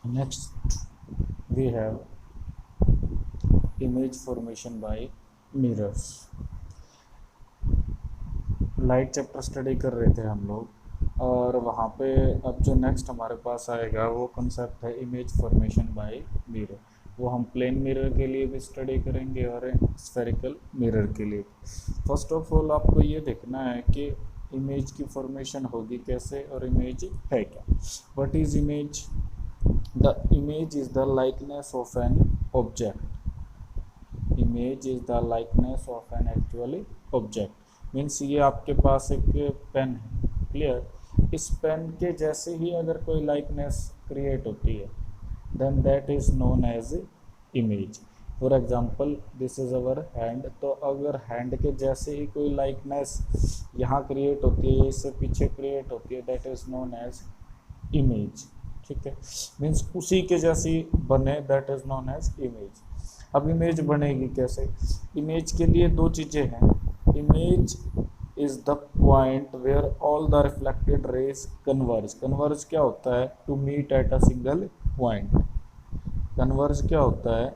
Next we have image formation by mirrors. Light chapter study कर रहे थे हम लोग, और वहाँ पे अब जो नेक्स्ट हमारे पास आएगा वो कंसेप्ट है इमेज फॉर्मेशन बाय मिरर। वो हम प्लेन मिरर के लिए भी स्टडी करेंगे और स्फेरिकल मिरर के लिए। फर्स्ट ऑफ ऑल आपको ये देखना है कि इमेज की फॉर्मेशन होगी कैसे और इमेज है क्या। What is image? The image is the likeness of an object. Image is the likeness of an actually object. Means ये आपके पास एक पेन है, क्लियर। इस पेन के जैसे ही अगर कोई लाइकनेस क्रिएट होती है then that is known as image. For example this is our hand, तो अगर हैंड के जैसे ही कोई लाइकनेस यहाँ क्रिएट होती है, इससे पीछे क्रिएट होती है, that is known as image. ठीक है, मीन्स उसी के जैसी बने, that is known as image. अब इमेज बनेगी कैसे? इमेज के लिए दो चीज़ें हैं। Image is the point where all the reflected rays converge. Converge क्या होता है? To meet at a single point. Converge क्या होता है?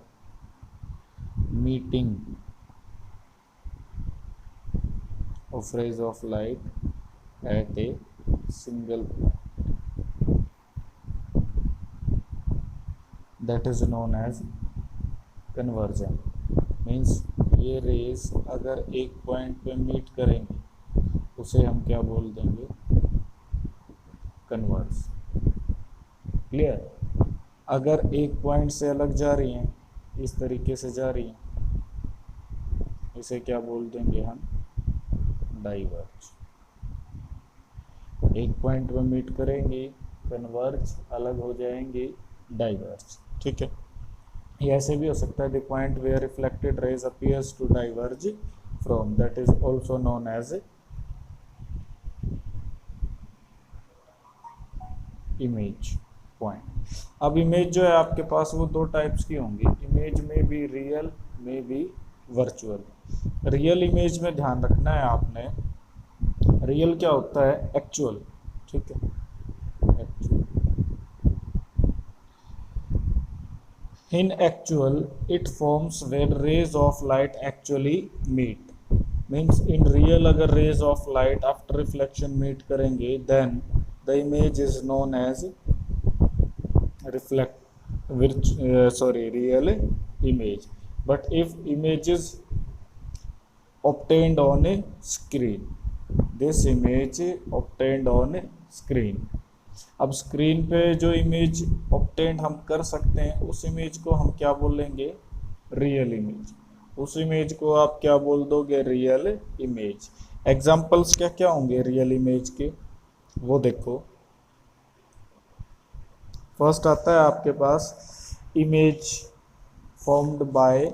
Meeting of rays of light at a single point, that is known as convergence. Means ये race अगर एक point पे मीट करेंगे उसे हम क्या बोल देंगे? कन्वर्ज। क्लियर? अगर एक पॉइंट से अलग जा रही हैं, इस तरीके से जा रही हैं, इसे क्या बोल देंगे हम? डाइवर्ज। एक पॉइंट पे मीट करेंगे, कन्वर्ज, अलग हो जाएंगे, डाइवर्ज। ठीक है, ये ऐसे भी हो सकता है the point where reflected rays appears to diverge from, that is also known as image point. अब इमेज जो है आपके पास वो दो टाइप्स की होंगी। इमेज में भी रियल, में भी वर्चुअल। रियल इमेज में ध्यान रखना है आपने, रियल क्या होता है? एक्चुअल। ठीक है, in actual it forms when rays of light actually meet. Means in real अगर rays of light after reflection meet करेंगे then the image is known as real image. But if image is obtained on a screen, this image obtained on a screen. अब screen पे जो image obtained हम कर सकते हैं उस image को हम क्या बोलेंगे? Real image. उस इमेज को आप क्या बोल दोगे? Real image. एग्जांपल्स क्या क्या होंगे रियल इमेज के, वो देखो। फर्स्ट आता है आपके पास image formed by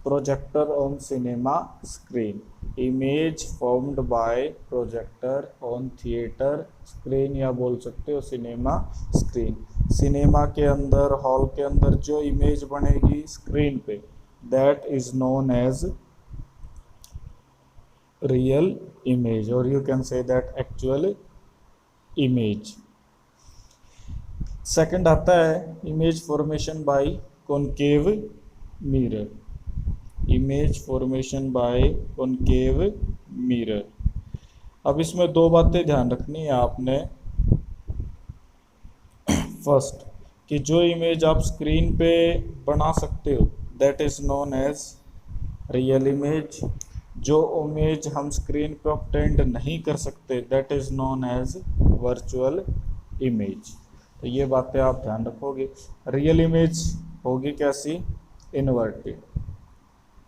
projector on cinema screen. Image formed by projector on theatre screen, या बोल सकते हो सिनेमा स्क्रीन। सिनेमा के अंदर, हॉल के अंदर जो इमेज बनेगी स्क्रीन पे, that is known as real image, और you can say that actual image. Second आता है image formation by concave mirror. Image formation by concave mirror. अब इसमें दो बातें ध्यान रखनी है आपने। फर्स्ट, कि जो इमेज आप स्क्रीन पे बना सकते हो that is known as real image. जो इमेज हम स्क्रीन पे ऑब्टेंड नहीं कर सकते that is known as virtual image. तो ये बातें आप ध्यान रखोगे। रियल इमेज होगी कैसी? इन्वर्टेड।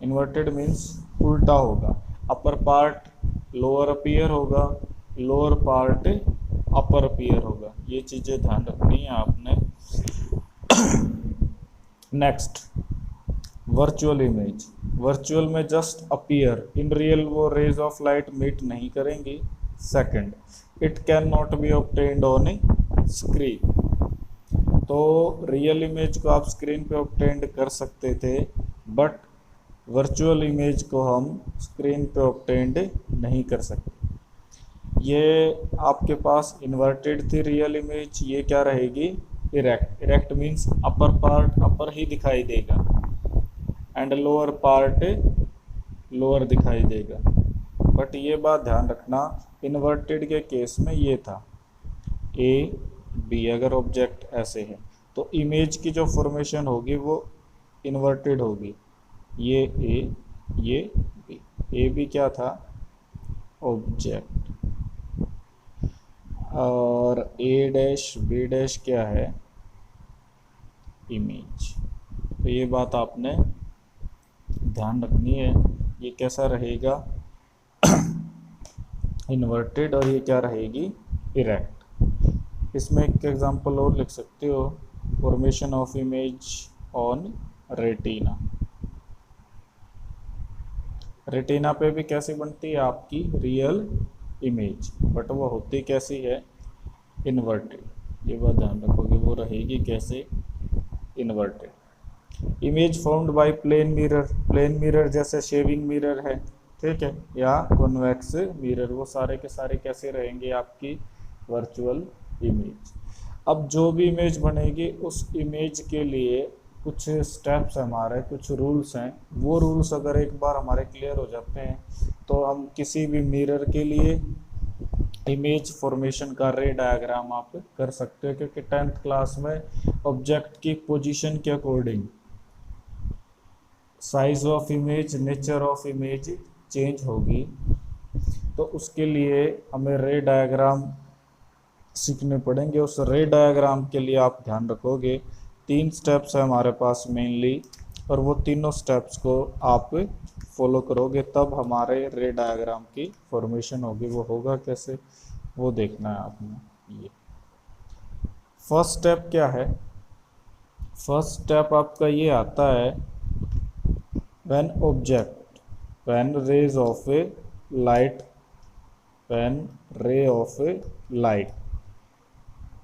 इन्वर्टेड मीन्स उल्टा होगा। अपर पार्ट लोअर अपीयर होगा, लोअर पार्ट अपर अपीयर होगा। ये चीज़ें ध्यान रखनी है आपने। Next, virtual image. वर्चुअल में जस्ट अपीयर, इन रियल वो रेज ऑफ लाइट मीट नहीं करेंगी। Second, it can not be obtained on A screen. तो रियल इमेज को आप स्क्रीन पे ऑब्टेन्ड कर सकते थे, बट वर्चुअल इमेज को हम स्क्रीन पे ऑब्टेन्ड नहीं कर सकते। ये आपके पास इन्वर्टेड थी रियल इमेज, ये क्या रहेगी? Erect. Erect means upper part upper ही दिखाई देगा एंड लोअर पार्ट लोअर दिखाई देगा। बट ये बात ध्यान रखना, इन्वर्टेड के केस में ये था ए बी, अगर ऑब्जेक्ट ऐसे है तो इमेज की जो फॉर्मेशन होगी वो इन्वर्टेड होगी। ये ए ये बी, ए बी क्या था ऑब्जेक्ट, और ए डैश बी डैश क्या है इमेज। तो ये बात आपने ध्यान रखनी है, ये कैसा रहेगा इन्वर्टेड, और ये क्या रहेगी इरेक्ट। इसमें एक एग्जांपल और लिख सकते हो, formation of image on retina. Retina पे भी कैसी बनती है आपकी रियल इमेज, बट वो होती कैसी है इन्वर्टेड। ये बात ध्यान रखोगे, वो रहेगी कैसे inverted. Image found by plane mirror, plane mirror जैसे शेविंग मिरर है, ठीक है, या कॉन्वेक्स मिरर, वो सारे के सारे कैसे रहेंगे आपकी वर्चुअल इमेज। अब जो भी इमेज बनेगी उस इमेज के लिए कुछ स्टेप्स हमारे, कुछ रूल्स हैं। वो रूल्स अगर एक बार हमारे क्लियर हो जाते हैं तो हम किसी भी मिरर के लिए इमेज फॉर्मेशन का रे डायग्राम आप कर सकते हो, क्योंकि 10th क्लास में ऑब्जेक्ट की पोजीशन के according size of image, nature of image change होगी। तो उसके लिए हमें रे डायग्राम सीखने पड़ेंगे। उस रे डायग्राम के लिए आप ध्यान रखोगे 3 स्टेप्स है हमारे पास मेनली, और वो तीनों स्टेप्स को आप फॉलो करोगे तब हमारे रे डायग्राम की फॉर्मेशन होगी। वो होगा कैसे, वो देखना है आपने। ये फर्स्ट स्टेप क्या है, फर्स्ट स्टेप आपका ये आता है when rays of a light, when ray of a light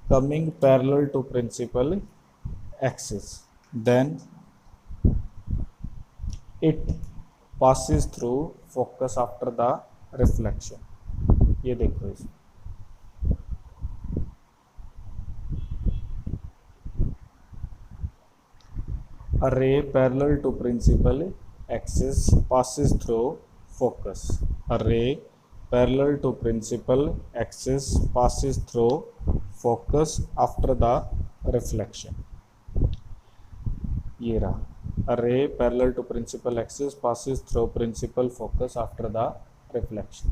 coming parallel to principal axis, then it passes through focus after the reflection। ये देखो इसमें a ray parallel to principal axis passes through focus, a ray parallel to principal axis passes through focus after the reflection। ये रहा a ray parallel to principal axis passes through principal focus after the reflection।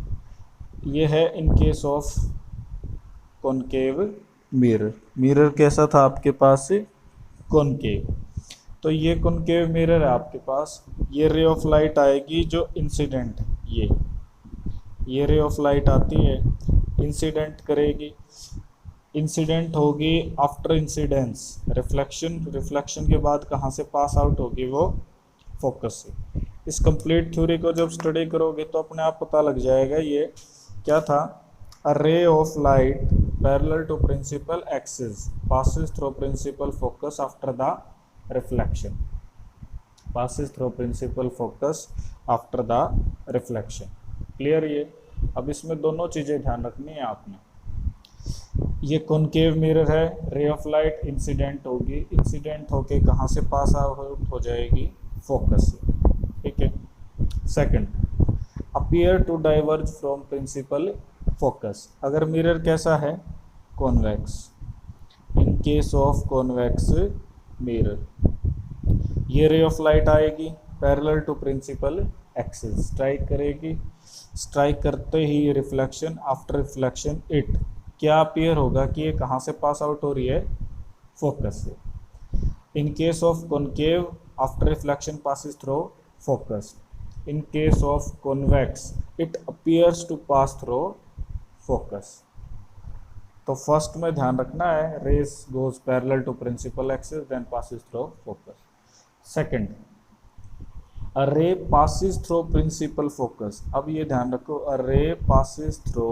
ये है इन case of concave mirror. Mirror कैसा था आपके पास concave, तो ये concave mirror है आपके पास। ये रे ऑफ लाइट आएगी जो इंसिडेंट है, ये रे ऑफ लाइट आती है इंसिडेंट करेगी, इंसिडेंट होगी आफ्टर इंसिडेंस रिफ्लेक्शन, रिफ्लेक्शन के बाद कहाँ से पास आउट होगी वो फोकस से। इस कंप्लीट थ्योरी को जब स्टडी करोगे तो अपने आप पता लग जाएगा ये क्या था। A ray of light parallel to principal axis passes through principal focus after the reflection, passes through principal focus after the reflection। Clear ये। अब इसमें दोनों चीज़ें ध्यान रखनी है आपने। ये कॉनकेव मिरर है, रे ऑफ लाइट इंसिडेंट होगी, इंसिडेंट होके कहाँ से पास आउट हो जाएगी फोकस से, ठीक है। Second, appear to diverge from principal focus. अगर मिरर कैसा है convex, in case of convex mirror ये रे ऑफ लाइट आएगी parallel to principal axis, strike करेगी, स्ट्राइक करते ही रिफ्लेक्शन, आफ्टर रिफ्लेक्शन इट क्या अपीयर होगा कि ये कहाँ से पास आउट हो रही है फोकस से। In case of concave after reflection passes through focus, in case of convex it appears to pass through focus. तो फर्स्ट में ध्यान रखना है rays goes parallel to principal axis then passes through focus. Second, a ray passes through principal focus. अब ये ध्यान रखो, अ ray passes through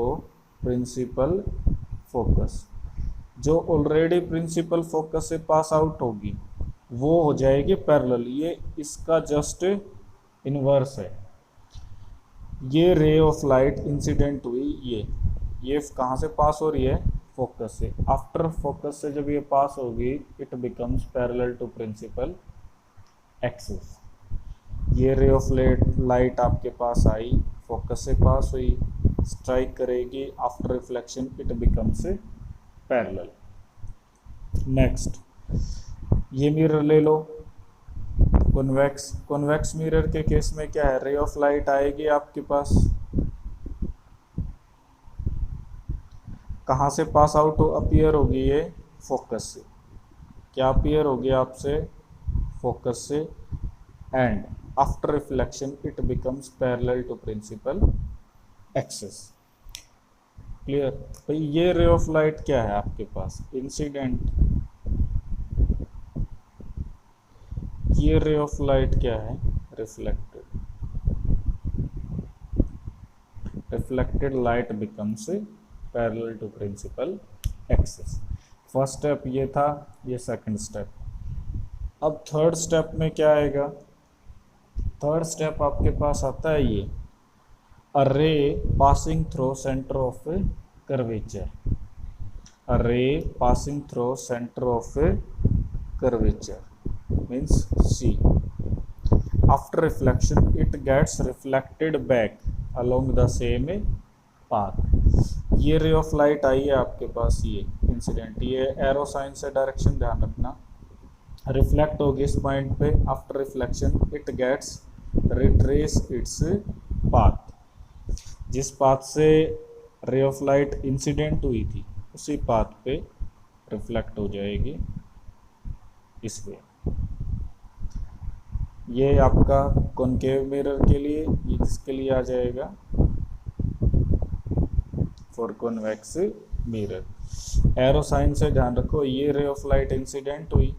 principal focus, जो ऑलरेडी प्रिंसिपल फोकस से पास आउट होगी वो हो जाएगी पैरेलल, ये इसका जस्ट इनवर्स है। ये रे ऑफ लाइट इंसिडेंट हुई, ये कहाँ से पास हो रही है फोकस से। आफ्टर फोकस से जब ये पास होगी it becomes parallel to principal axis. ये रे ऑफ लाइट आपके पास आई, फोकस से पास हुई, स्ट्राइक करेगी, after reflection it becomes parallel. Next ये मिरर ले लो, कॉन्वेक्स मिरर के केस में क्या है, रे ऑफ लाइट आएगी आपके पास, कहाँ से पास आउट अपीयर होगी, ये फोकस से। क्या अपीयर होगी आपसे, फोकस से, and after reflection it becomes parallel to principal axis. Clear. भाई ये रे ऑफ लाइट क्या है आपके पास, इंसिडेंट। ये रे ऑफ लाइट क्या है, reflected. Reflected light becomes parallel to principal axis. First step ये था, ये सेकंड स्टेप। अब थर्ड स्टेप में क्या आएगा, थर्ड स्टेप आपके पास आता है ये, a ray passing through centre of curvature. A ray passing through centre of curvature means C. After reflection it gets reflected back along the same path. ये ray of light आई है आपके पास, ये incident, ये arrow sign से direction ध्यान रखना, reflect होगी इस पॉइंट पे, after reflection it gets retrace its path. जिस पाथ से रे ऑफ लाइट इंसिडेंट हुई थी उसी पाथ पे रिफ्लेक्ट हो जाएगी इस वे। ये आपका कॉनकेव मिरर के लिए, ये किसके लिए आ जाएगा, for convex mirror. Arrow sign से ध्यान रखो, ये रे ऑफ लाइट इंसिडेंट हुई,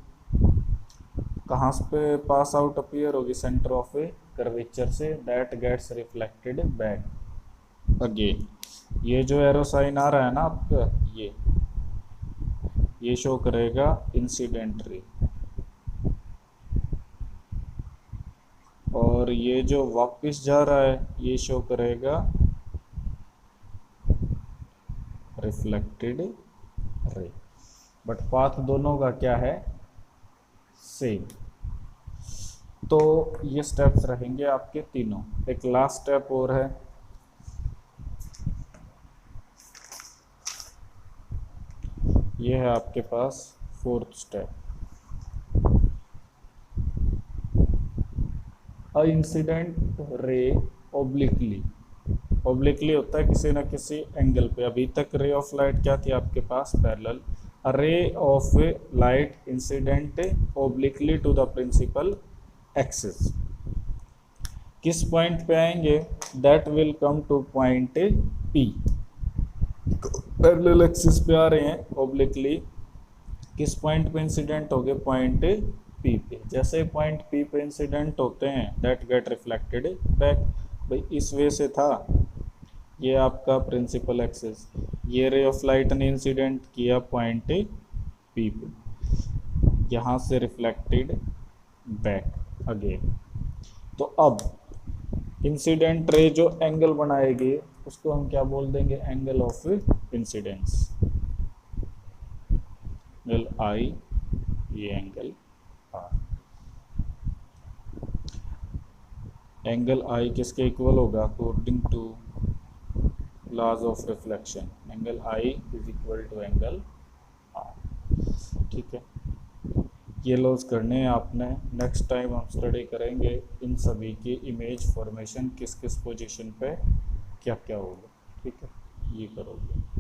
कहाँ पे पास आउट अपीयर होगी, सेंटर ऑफ कर्वेचर से, that gets reflected back again. ये जो एरो साइन आ रहा है ना आपका, ये शो करेगा इंसिडेंट रे, और ये जो वापस जा रहा है ये शो करेगा रिफ्लेक्टेड रे। बट पाथ दोनों का क्या है, सेम। तो ये स्टेप्स रहेंगे आपके तीनों। एक लास्ट स्टेप और है, ये है आपके पास fourth step. A incident ray obliquely होता है किसी न किसी एंगल पे। अभी तक रे ऑफ लाइट क्या थी आपके पास, parallel. A ray of light incident obliquely to the principal axis. किस पॉइंट पे आएंगे, that will come to point P. Parallel axis पे आ रहे हैं ओब्लिकली, किस पॉइंट पे इंसिडेंट हो गए, पॉइंट पी पे। जैसे पॉइंट पी पे इंसिडेंट होते हैं दैट गेट रिफ्लेक्टेड बैक। भाई इस वे से था ये आपका प्रिंसिपल एक्सिस, ये रे ऑफ लाइट ने इंसिडेंट किया पॉइंट पी पे, यहाँ से रिफ्लेक्टेड बैक अगेन। तो अब इंसिडेंट रे जो एंगल बनाएगी उसको हम क्या बोल देंगे, angle of incidence, angle I, ये एंगल आर। एंगल आई किसके इक्वल होगा, according to laws of reflection, angle I is equal to angle R. ठीक है, ये लॉज करने हैं आपने। नेक्स्ट टाइम हम स्टडी करेंगे इन सभी की इमेज फॉर्मेशन, किस किस पोजीशन पे क्या क्या होगा। ठीक है, ये करोगे।